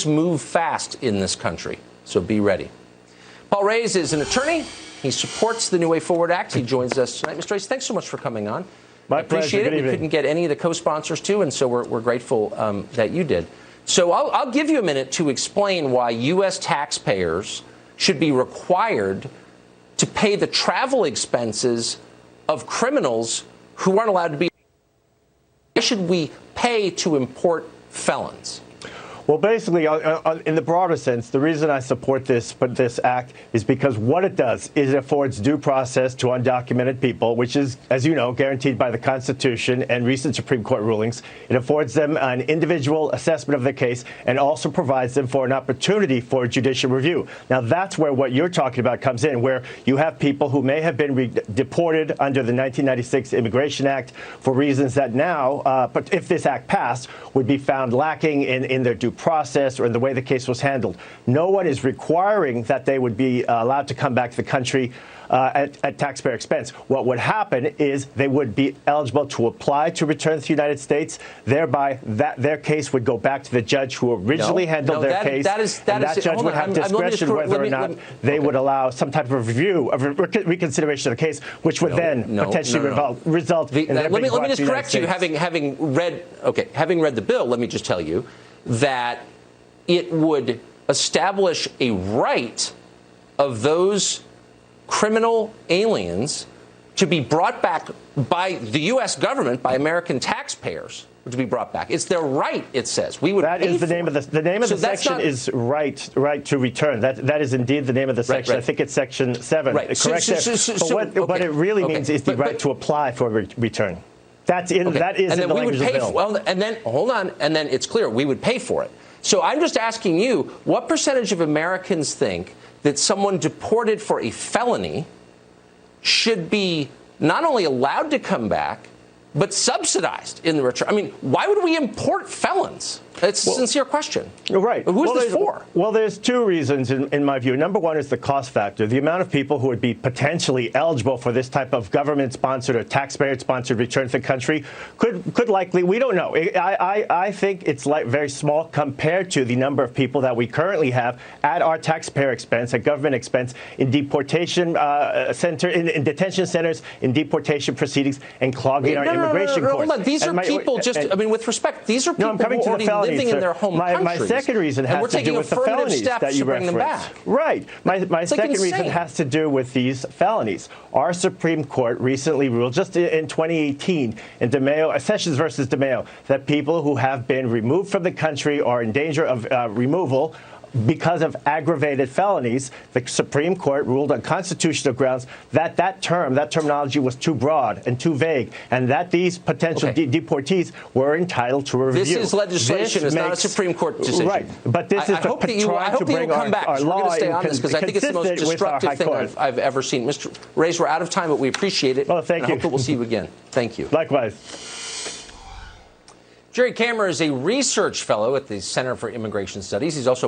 move fast in this country, so be ready. Paul Reyes is an attorney. He supports the New Way Forward Act. He joins us tonight. Mr. Reyes, thanks so much for coming on. My Appreciate pleasure. it. We couldn't get any of the co-sponsors to, and so we're grateful that you did. So I'll give you a minute to explain why U.S. taxpayers should be required to pay the travel expenses of criminals who aren't allowed to be. Why should we pay to import felons? Well, basically, in the broader sense, the reason I support this act is because what it does is it affords due process to undocumented people, which is, as you know, guaranteed by the Constitution and recent Supreme Court rulings. It affords them an individual assessment of their case and also provides them for an opportunity for judicial review. Now, that's where what you're talking about comes in, where you have people who may have been deported under the 1996 Immigration Act for reasons that now, but if this act passed, would be found lacking in their due process or in the way the case was handled. No one is requiring that they would be allowed to come back to the country at taxpayer expense. What would happen is they would be eligible to apply to return to the United States. Thereby, their case would go back to the judge who originally handled their case. That judge would have discretion whether or not they would allow some type of review, of reconsideration of the case, which would then potentially result in their being brought to the United States. Let me just correct you. Having read the bill, let me just tell you that it would establish a right of those criminal aliens to be brought back by the U.S. government, by American taxpayers, to be brought back. It's their right, it says. We would That is the name of the name of the section is right to return. That is indeed the name of the section. Right. I think it's Section 7. Right. Correct. What it really means is the right to apply for return. That is in the language of the bill. Well, and then, hold on, and then it's clear we would pay for it. So I'm just asking you, what percentage of Americans think that someone deported for a felony should be not only allowed to come back, but subsidized in the return? I mean, why would we import felons? It's a sincere question. Right. Who's this for? Well, there's two reasons, in my view. Number one is the cost factor. The amount of people who would be potentially eligible for this type of government-sponsored or taxpayer-sponsored return to the country could likely, we don't know. I think it's very small compared to the number of people that we currently have at our taxpayer expense, at government expense, in deportation in detention centers, in deportation proceedings, and clogging our immigration courts. Hold on. These are people with respect, these are people who are already living in their home countries. My second reason has to do with the felonies that you referenced. Right. My second reason has to do with these felonies. Our Supreme Court recently ruled, just in 2018, in DeMaio, Sessions versus DeMaio, that people who have been removed from the country or in danger of removal because of aggravated felonies, the Supreme Court ruled on constitutional grounds that terminology was too broad and too vague, and that these potential deportees were entitled to a review. This is legislation. It's not a Supreme Court decision. Right. But this is I hope that you will come back. We're going to stay on this because I think it's the most destructive thing I've ever seen. Mr. Reyes, we're out of time, but we appreciate it. Well, thank you. I hope that we'll see you again. Thank you. Likewise. Jerry Kammer is a research fellow at the Center for Immigration Studies. He's also